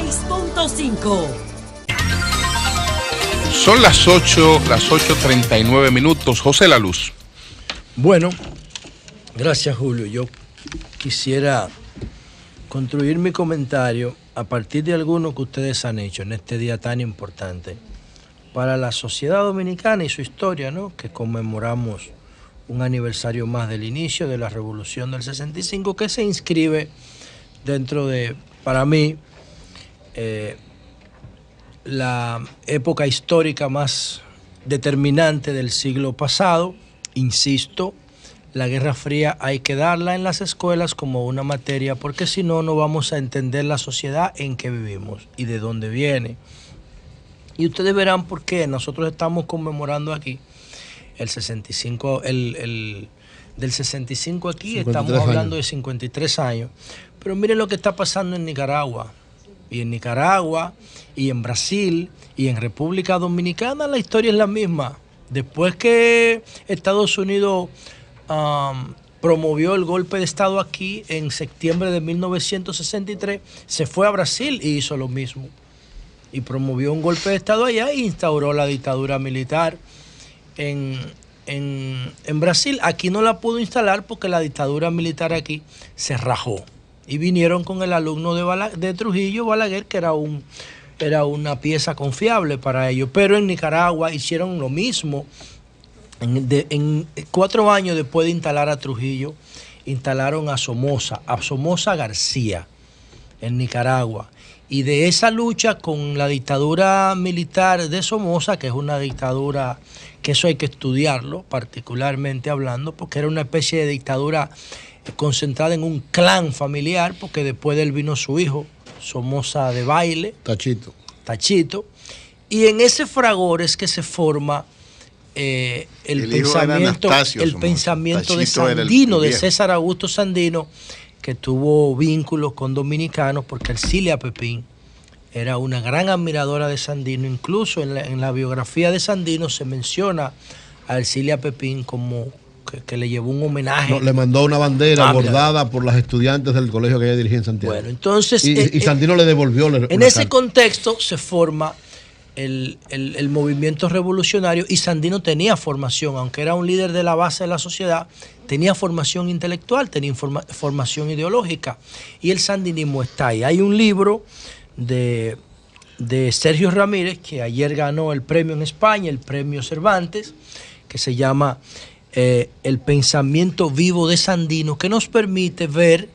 96.5. Son las 8:39. José La Luz. Bueno, gracias, Julio. Yo quisiera construir mi comentario a partir de alguno que ustedes han hecho en este día tan importante para la sociedad dominicana y su historia, ¿no? Que conmemoramos un aniversario más del inicio de la Revolución del 65, que se inscribe dentro de, para mí, la época histórica más determinante del siglo pasado. Insisto, la Guerra Fría hay que darla en las escuelas como una materia, porque si no, no vamos a entender la sociedad en que vivimos y de dónde viene. Y ustedes verán por qué nosotros estamos conmemorando aquí el 65, del 65 aquí, estamos hablando de 53 años. Pero miren lo que está pasando en Nicaragua. Y en Nicaragua, y en Brasil, y en República Dominicana, la historia es la misma. Después que Estados Unidos promovió el golpe de Estado aquí en septiembre de 1963, se fue a Brasil y hizo lo mismo. Y promovió un golpe de Estado allá e instauró la dictadura militar en Brasil. Aquí no la pudo instalar porque la dictadura militar aquí se rajó. Y vinieron con el alumno de Trujillo, Balaguer, que era una pieza confiable para ellos. Pero en Nicaragua hicieron lo mismo. En 4 años después de instalar a Trujillo, instalaron a Somoza García en Nicaragua. Y de esa lucha con la dictadura militar de Somoza, que es una dictadura que eso hay que estudiarlo, particularmente hablando, porque era una especie de dictadura concentrada en un clan familiar, porque después de él vino su hijo, Somoza de Baile, Tachito, y en ese fragor es que se forma el pensamiento de Sandino, de César Augusto Sandino, que tuvo vínculos con dominicanos, porque Ercilia Pepín era una gran admiradora de Sandino. Incluso en la biografía de Sandino se menciona a Ercilia Pepín como que le llevó un homenaje. No, le mandó una bandera bordada por las estudiantes del colegio que ella dirigía en Santiago. Bueno, entonces... Y Sandino le devolvió en ese contexto se forma el movimiento revolucionario, y Sandino tenía formación, aunque era un líder de la base de la sociedad, tenía formación intelectual, tenía formación ideológica, y el sandinismo está ahí. Hay un libro de Sergio Ramírez, que ayer ganó el premio en España, el premio Cervantes, que se llama El pensamiento vivo de Sandino, que nos permite ver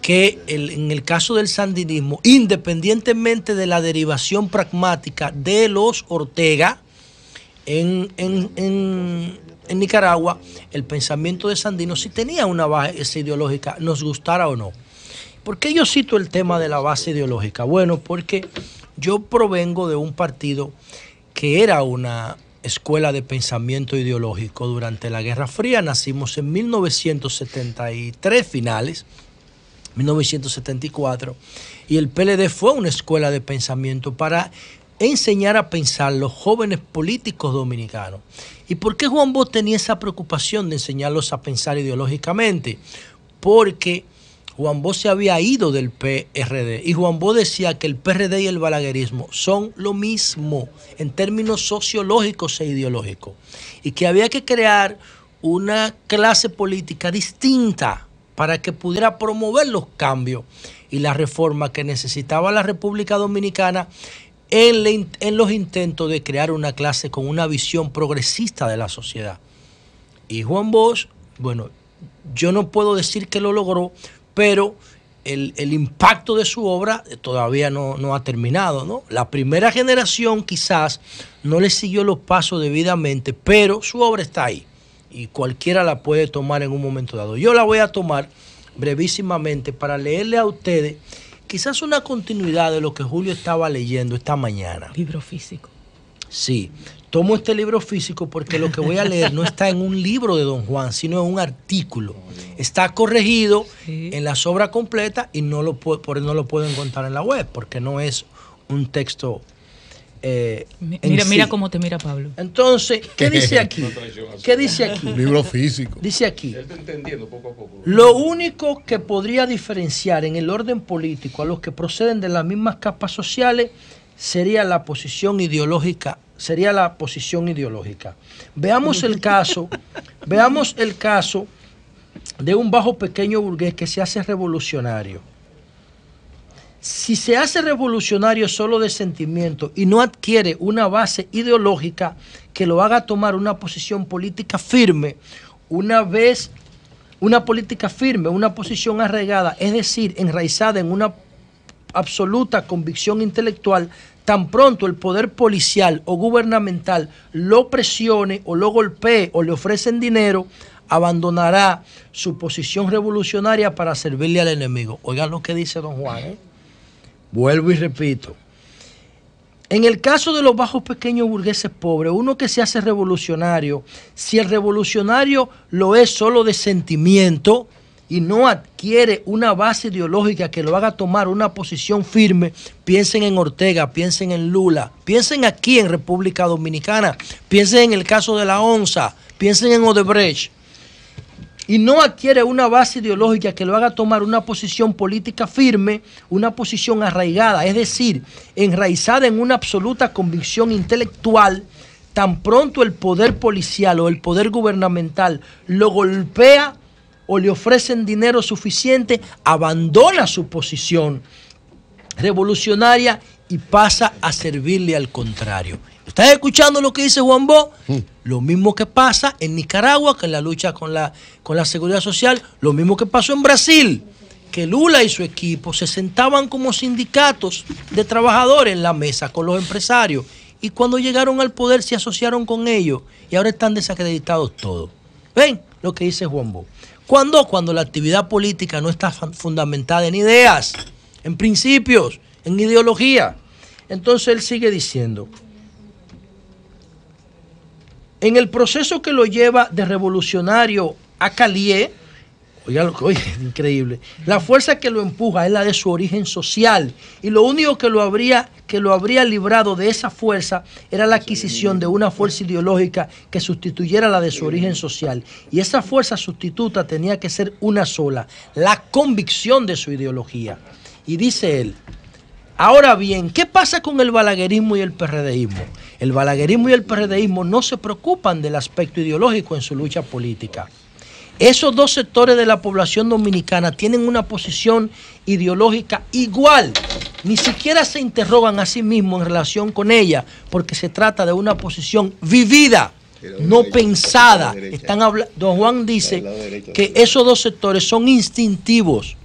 que en el caso del sandinismo, independientemente de la derivación pragmática de los Ortega en Nicaragua, el pensamiento de Sandino sí tenía una base ideológica, nos gustara o no. ¿Por qué yo cito el tema de la base ideológica? Bueno, porque yo provengo de un partido que era una escuela de pensamiento ideológico durante la Guerra Fría. Nacimos en 1973 finales, 1974, y el PLD fue una escuela de pensamiento para enseñar a pensar los jóvenes políticos dominicanos. ¿Y por qué Juan Bosch tenía esa preocupación de enseñarlos a pensar ideológicamente? Porque Juan Bosch se había ido del PRD, y Juan Bosch decía que el PRD y el balaguerismo son lo mismo en términos sociológicos e ideológicos, y que había que crear una clase política distinta para que pudiera promover los cambios y las reformas que necesitaba la República Dominicana en los intentos de crear una clase con una visión progresista de la sociedad. Y Juan Bosch, bueno, yo no puedo decir que lo logró, pero el impacto de su obra todavía no ha terminado, ¿no? La primera generación quizás no le siguió los pasos debidamente, pero su obra está ahí y cualquiera la puede tomar en un momento dado. Yo la voy a tomar brevísimamente para leerle a ustedes quizás una continuidad de lo que Julio estaba leyendo esta mañana. Libro físico. Sí, tomo este libro físico porque lo que voy a leer no está en un libro de Don Juan, sino en un artículo. Está corregido en las obras completas y por eso no lo puedo encontrar en la web, porque no es un texto Mira cómo te mira Pablo. Entonces, ¿qué dice aquí? ¿Qué dice aquí? Un libro físico. Dice aquí, lo único que podría diferenciar en el orden político a los que proceden de las mismas capas sociales sería la posición ideológica. Veamos el caso de un bajo pequeño burgués que se hace revolucionario. Si se hace revolucionario solo de sentimiento y no adquiere una base ideológica que lo haga tomar una posición política firme, una posición arraigada, es decir, enraizada en una absoluta convicción intelectual, tan pronto el poder policial o gubernamental lo presione o lo golpee o le ofrecen dinero, abandonará su posición revolucionaria para servirle al enemigo. Oigan lo que dice don Juan, ¿eh? Vuelvo y repito. En el caso de los bajos pequeños burgueses pobres, uno que se hace revolucionario, si el revolucionario lo es solo de sentimiento y no adquiere una base ideológica que lo haga tomar una posición firme, piensen en Ortega, piensen en Lula, piensen aquí en República Dominicana, piensen en el caso de la ONSA, piensen en Odebrecht, y no adquiere una base ideológica que lo haga tomar una posición política firme, una posición arraigada, es decir, enraizada en una absoluta convicción intelectual, tan pronto el poder policial o el poder gubernamental lo golpea o le ofrecen dinero suficiente, abandona su posición revolucionaria y pasa a servirle al contrario. ¿Estás escuchando lo que dice Juan Bo? Lo mismo que pasa en Nicaragua, que en la lucha con la seguridad social, lo mismo que pasó en Brasil, que Lula y su equipo se sentaban como sindicatos de trabajadores en la mesa con los empresarios y cuando llegaron al poder se asociaron con ellos y ahora están desacreditados todos. ¿Ven lo que dice Juan Bo? Cuando la actividad política no está fundamentada en ideas, en principios, en ideología. Entonces él sigue diciendo, en el proceso que lo lleva de revolucionario a Calié, oiga, es increíble, la fuerza que lo empuja es la de su origen social y lo único que lo habría librado de esa fuerza era la adquisición de una fuerza ideológica que sustituyera la de su origen social. Y esa fuerza sustituta tenía que ser una sola, la convicción de su ideología. Y dice él, ahora bien, ¿qué pasa con el balaguerismo y el PRDismo? El balaguerismo y el PRDismo no se preocupan del aspecto ideológico en su lucha política. Esos dos sectores de la población dominicana tienen una posición ideológica igual. Ni siquiera se interrogan a sí mismos en relación con ella, porque se trata de una posición vivida, no pensada. Don Juan dice que esos dos sectores son instintivos.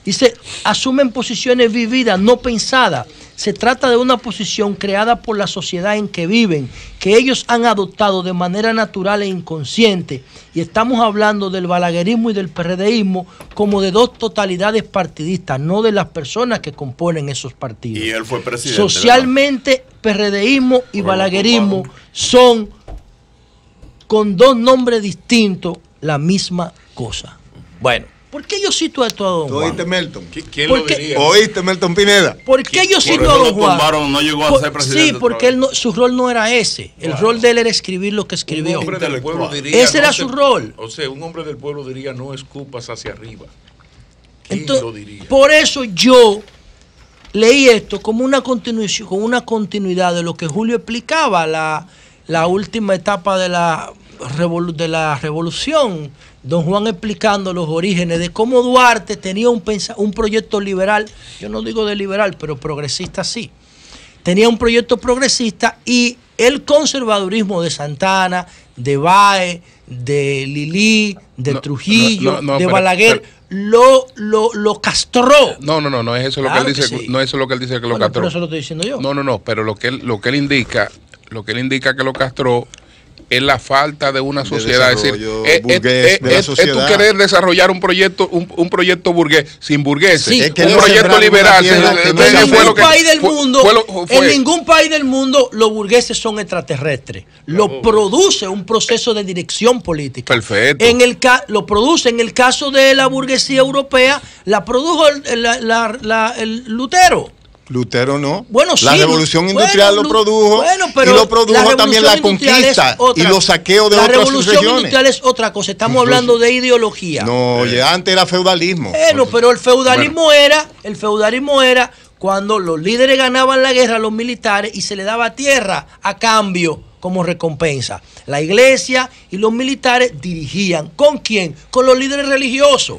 Dice, asumen posiciones vividas, no pensadas. Se trata de una posición creada por la sociedad en que viven, que ellos han adoptado de manera natural e inconsciente. Y estamos hablando del balaguerismo y del PRDismo como de dos totalidades partidistas, no de las personas que componen esos partidos. Y él fue presidente. Socialmente, PRDismo y balaguerismo son, con dos nombres distintos, la misma cosa. Bueno. ¿Por qué yo cito esto a don Juan? ¿Oíste, Melton? ¿Quién lo diría? ¿Oíste, Melton Pineda? ¿Por qué yo cito a don Juan? No llegó a ser presidente. Sí, porque su rol no era ese. El rol de él era escribir lo que escribió. Un hombre del pueblo diría, ese era su rol. O sea, un hombre del pueblo diría, no escupas hacia arriba. ¿Quién Entonces, lo diría? por eso yo leí esto como una continuidad de lo que Julio explicaba, la última etapa de la revolución. Don Juan explicando los orígenes de cómo Duarte tenía un proyecto liberal, yo no digo de liberal, pero progresista sí. Tenía un proyecto progresista y el conservadurismo de Santana, de Báez, de Lilí, de Trujillo, de Balaguer, lo castró. No es eso lo que él dice, sí. No es eso lo que él dice que lo castró. Pero eso lo estoy diciendo yo. No, pero lo que él indica que lo castró es la falta de una sociedad, es decir, tú querer desarrollar un proyecto burgués sin burgueses, sí, un proyecto liberal. En ningún país del mundo los burgueses son extraterrestres. Lo produce un proceso de dirección política. Perfecto. Lo produce en el caso de la burguesía europea, la produjo el Lutero. Lutero no. Bueno, sí, la revolución industrial lo produjo. Bueno, pero y lo produjo también la conquista y los saqueos de otras regiones. La revolución industrial es otra cosa. Estamos hablando de ideología. No, oye, antes era feudalismo. Bueno, pero el feudalismo era cuando los líderes ganaban la guerra a los militares y se le daba tierra a cambio como recompensa. La iglesia y los militares dirigían. ¿Con quién? Con los líderes religiosos.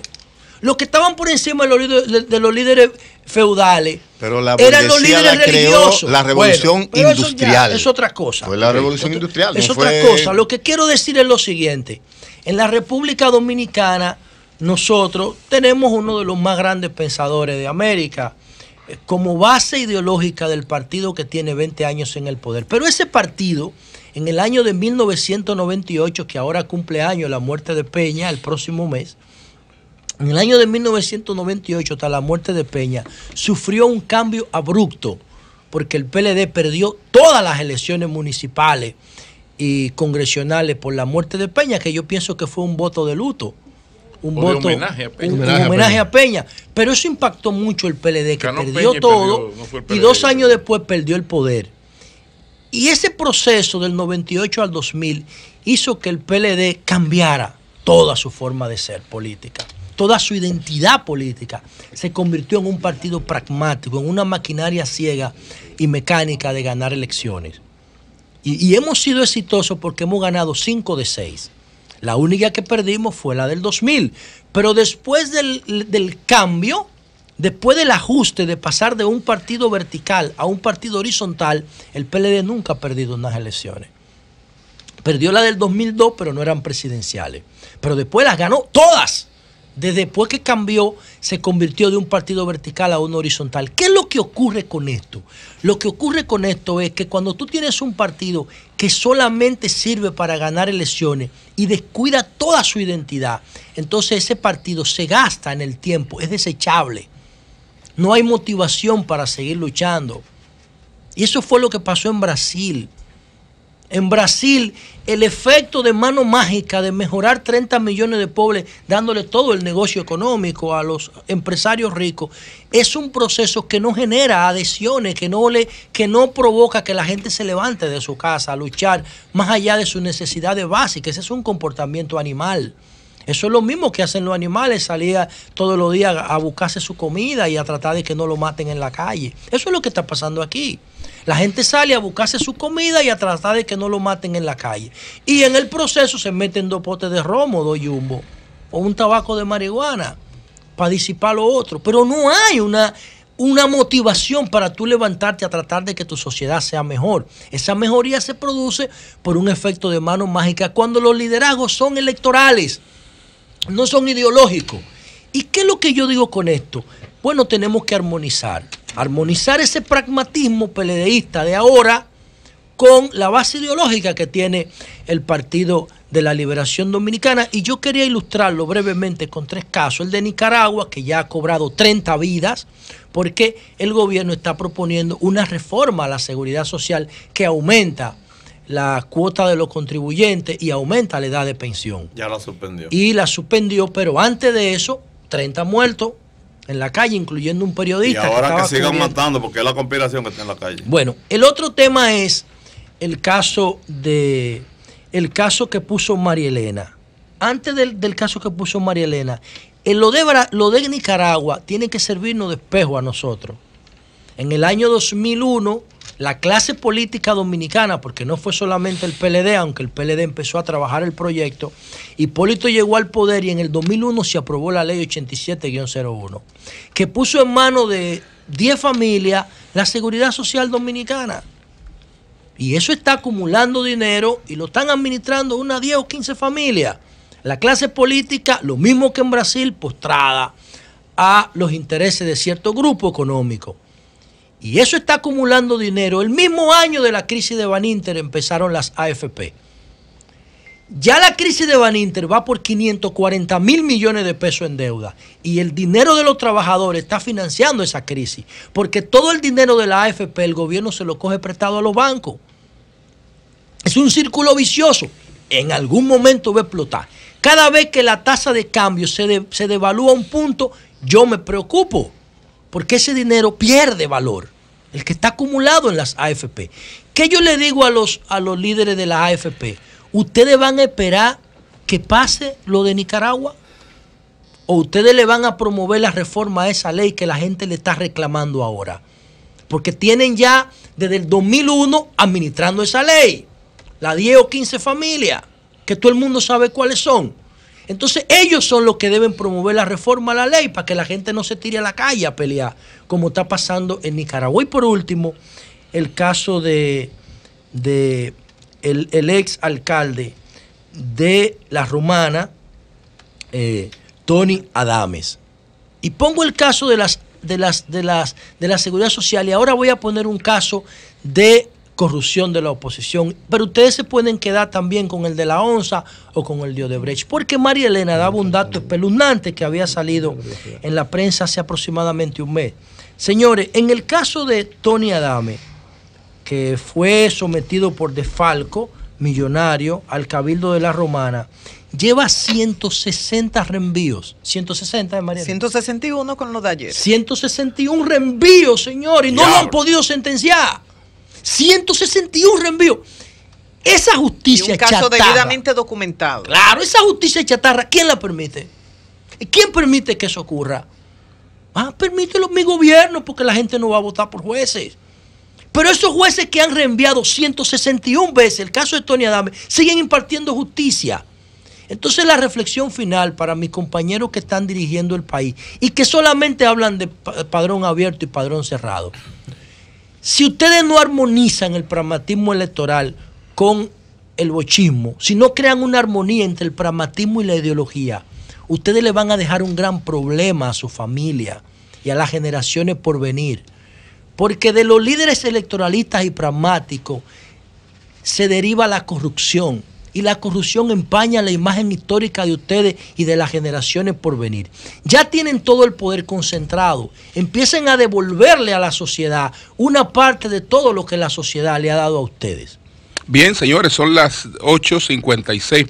Los que estaban por encima de los líderes feudales pero la eran los líderes religiosos. La revolución industrial. Eso es otra cosa. Fue la revolución industrial. Es otra cosa. Lo que quiero decir es lo siguiente. En la República Dominicana, nosotros tenemos uno de los más grandes pensadores de América como base ideológica del partido que tiene 20 años en el poder. Pero ese partido, en el año de 1998, que ahora cumple años la muerte de Peña, el próximo mes, en el año de 1998, hasta la muerte de Peña, sufrió un cambio abrupto porque el PLD perdió todas las elecciones municipales y congresionales por la muerte de Peña, que yo pienso que fue un voto de luto. Un homenaje a Peña. Pero eso impactó mucho el PLD, que perdió Peña todo y 2 años después perdió el poder. Y ese proceso del 98 al 2000 hizo que el PLD cambiara toda su forma de ser política. Toda su identidad política se convirtió en un partido pragmático, en una maquinaria ciega y mecánica de ganar elecciones. Y hemos sido exitosos porque hemos ganado 5 de 6. La única que perdimos fue la del 2000. Pero después del cambio, después del ajuste de pasar de un partido vertical a un partido horizontal, el PLD nunca ha perdido unas elecciones. Perdió la del 2002, pero no eran presidenciales. Pero después las ganó todas. Desde después que cambió, se convirtió de un partido vertical a uno horizontal. ¿Qué es lo que ocurre con esto? Lo que ocurre con esto es que cuando tú tienes un partido que solamente sirve para ganar elecciones y descuida toda su identidad, entonces ese partido se gasta en el tiempo, es desechable. No hay motivación para seguir luchando. Y eso fue lo que pasó en Brasil. En Brasil, el efecto de mano mágica de mejorar 30 millones de pobres, dándole todo el negocio económico a los empresarios ricos, es un proceso que no genera adhesiones, que no provoca que la gente se levante de su casa a luchar más allá de sus necesidades básicas. Ese es un comportamiento animal. Eso es lo mismo que hacen los animales, salir todos los días a buscarse su comida y a tratar de que no lo maten en la calle. Eso es lo que está pasando aquí. La gente sale a buscarse su comida y a tratar de que no lo maten en la calle. Y en el proceso se meten 2 potes de romo, 2 jumbo, o un tabaco de marihuana para disipar lo otro. Pero no hay una motivación para tú levantarte a tratar de que tu sociedad sea mejor. Esa mejoría se produce por un efecto de mano mágica cuando los liderazgos son electorales, no son ideológicos. ¿Y qué es lo que yo digo con esto? Bueno, tenemos que armonizar ese pragmatismo peledeísta de ahora con la base ideológica que tiene el Partido de la Liberación Dominicana. Y yo quería ilustrarlo brevemente con 3 casos. El de Nicaragua, que ya ha cobrado 30 vidas, porque el gobierno está proponiendo una reforma a la seguridad social que aumenta la cuota de los contribuyentes y aumenta la edad de pensión. Ya la suspendió. Y la suspendió, pero antes de eso, 30 muertos en la calle, incluyendo un periodista. Y ahora que sigan matando, porque es la conspiración que está en la calle. Bueno, el otro tema es el caso que puso María Elena. Antes del caso que puso María Elena, lo de Nicaragua tiene que servirnos de espejo a nosotros. En el año 2001, la clase política dominicana, porque no fue solamente el PLD, aunque el PLD empezó a trabajar el proyecto, Hipólito llegó al poder y en el 2001 se aprobó la ley 87-01, que puso en manos de 10 familias la seguridad social dominicana. Y eso está acumulando dinero y lo están administrando unas 10 o 15 familias. La clase política, lo mismo que en Brasil, postrada a los intereses de cierto grupo económico. Y eso está acumulando dinero. El mismo año de la crisis de Baninter empezaron las AFP. Ya la crisis de Baninter va por 540,000 millones de pesos en deuda. Y el dinero de los trabajadores está financiando esa crisis. Porque todo el dinero de la AFP el gobierno se lo coge prestado a los bancos. Es un círculo vicioso. En algún momento va a explotar. Cada vez que la tasa de cambio se devalúa un punto, yo me preocupo. Porque ese dinero pierde valor. el que está acumulado en las AFP. ¿Qué yo le digo a los líderes de la AFP? ¿Ustedes van a esperar que pase lo de Nicaragua? ¿O ustedes le van a promover la reforma a esa ley que la gente le está reclamando ahora? Porque tienen ya desde el 2001 administrando esa ley, la 10 o 15 familias, que todo el mundo sabe cuáles son. Entonces ellos son los que deben promover la reforma a la ley para que la gente no se tire a la calle a pelear, como está pasando en Nicaragua. Y por último, el caso de el ex alcalde de La Romana, Tony Adames. Y pongo el caso de la seguridad social, y ahora voy a poner un caso de corrupción de la oposición, pero ustedes se pueden quedar también con el de la ONSA o con el de Odebrecht, porque María Elena daba un dato espeluznante que había salido en la prensa hace aproximadamente un mes. Señores, en el caso de Tony Adames, que fue sometido por desfalco millonario al Cabildo de La Romana, lleva 160 reenvíos. 160, María. 161 con lo de ayer. 161 reenvíos, señor, y no lo han podido sentenciar. 161 reenvíos. Esa justicia chatarra. Y un caso debidamente documentado. Claro, esa justicia chatarra, ¿quién la permite? ¿Quién permite que eso ocurra? Permítelo mi gobierno, porque la gente no va a votar por jueces. Pero esos jueces que han reenviado 161 veces el caso de Tony Adames siguen impartiendo justicia. Entonces la reflexión final para mis compañeros que están dirigiendo el país y que solamente hablan de padrón abierto y padrón cerrado. Si ustedes no armonizan el pragmatismo electoral con el bochismo, si no crean una armonía entre el pragmatismo y la ideología, ustedes le van a dejar un gran problema a su familia y a las generaciones por venir. Porque de los líderes electoralistas y pragmáticos se deriva la corrupción. Y la corrupción empaña la imagen histórica de ustedes y de las generaciones por venir. Ya tienen todo el poder concentrado. Empiecen a devolverle a la sociedad una parte de todo lo que la sociedad le ha dado a ustedes. Bien, señores, son las 8:56.